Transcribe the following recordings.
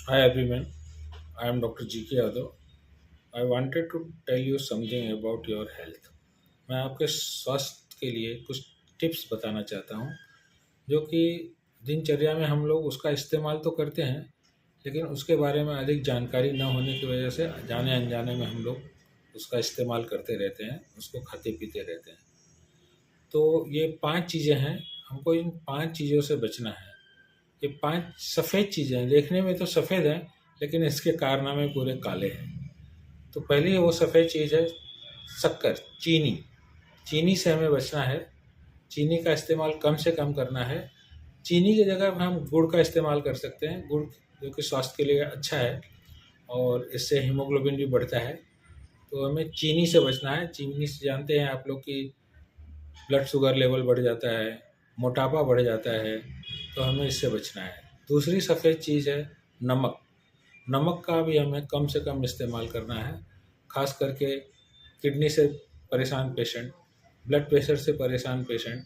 Hi everyone, I am Dr. GK Yadav. I wanted to tell you something about your health. मैं आपके स्वास्थ्य के लिए कुछ टिप्स बताना चाहता हूँ जो कि दिनचर्या में हम लोग उसका इस्तेमाल तो करते हैं, लेकिन उसके बारे में अधिक जानकारी न होने की वजह से जाने अनजाने में हम लोग उसका इस्तेमाल करते रहते हैं, उसको खाते पीते रहते हैं। तो ये 5 चीज़ें हैं, हमको इन 5 चीज़ों से बचना है। ये 5 सफ़ेद चीज़ें हैं, देखने में तो सफ़ेद हैं, लेकिन इसके कारनामे पूरे काले हैं। तो पहली वो सफ़ेद चीज़ है शक्कर, चीनी। चीनी से हमें बचना है, चीनी का इस्तेमाल कम से कम करना है। चीनी की जगह हम गुड़ का इस्तेमाल कर सकते हैं, गुड़ जो कि स्वास्थ्य के लिए अच्छा है और इससे हीमोग्लोबिन भी बढ़ता है। तो हमें चीनी से बचना है। चीनी से जानते हैं आप लोग कि ब्लड शुगर लेवल बढ़ जाता है, मोटापा बढ़ जाता है, तो हमें इससे बचना है। दूसरी सफ़ेद चीज़ है नमक। नमक का भी हमें कम से कम इस्तेमाल करना है, ख़ास करके किडनी से परेशान पेशेंट, ब्लड प्रेशर से परेशान पेशेंट,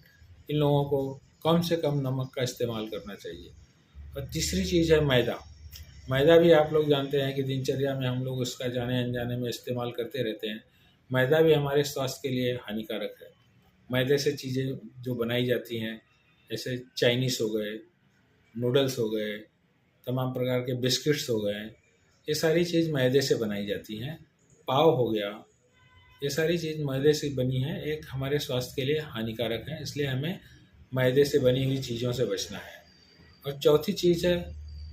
इन लोगों को कम से कम नमक का इस्तेमाल करना चाहिए। और तीसरी चीज़ है मैदा। मैदा भी आप लोग जानते हैं कि दिनचर्या में हम लोग उसका जाने अनजाने में इस्तेमाल करते रहते हैं। मैदा भी हमारे स्वास्थ्य के लिए हानिकारक है। मैदे से चीज़ें जो बनाई जाती हैं, जैसे चाइनीज़ हो गए, नूडल्स हो गए, तमाम प्रकार के बिस्किट्स हो गए, ये सारी चीज़ मैदे से बनाई जाती हैं। पाव हो गया, ये सारी चीज़ मैदे से बनी है, एक हमारे स्वास्थ्य के लिए हानिकारक है, इसलिए हमें मैदे से बनी हुई चीज़ों से बचना है। और चौथी चीज़ है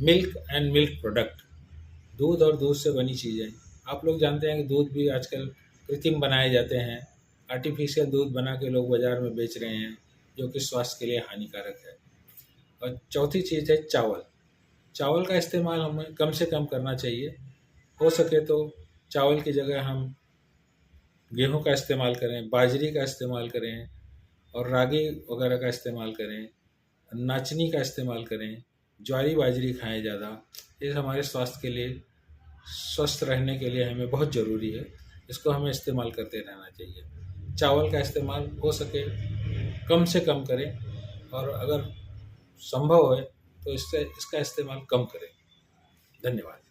मिल्क एंड मिल्क प्रोडक्ट, दूध और दूध से बनी चीज़ें। आप लोग जानते हैं कि दूध भी आजकल कृत्रिम बनाए जाते हैं, आर्टिफिशियल दूध बना के लोग बाज़ार में बेच रहे हैं, जो कि स्वास्थ्य के लिए हानिकारक है। और चौथी चीज़ है चावल। चावल का इस्तेमाल हमें कम से कम करना चाहिए। हो सके तो चावल की जगह हम गेहूं का इस्तेमाल करें, बाजरी का इस्तेमाल करें और रागी वगैरह का इस्तेमाल करें, नाचनी का इस्तेमाल करें, ज्वारी बाजरी खाएं ज़्यादा। ये हमारे स्वास्थ्य के लिए, स्वस्थ रहने के लिए हमें बहुत ज़रूरी है, इसको हमें इस्तेमाल करते रहना चाहिए। चावल का इस्तेमाल हो सके कम से कम करें और अगर संभव है तो इसका इस्तेमाल कम करें। धन्यवाद।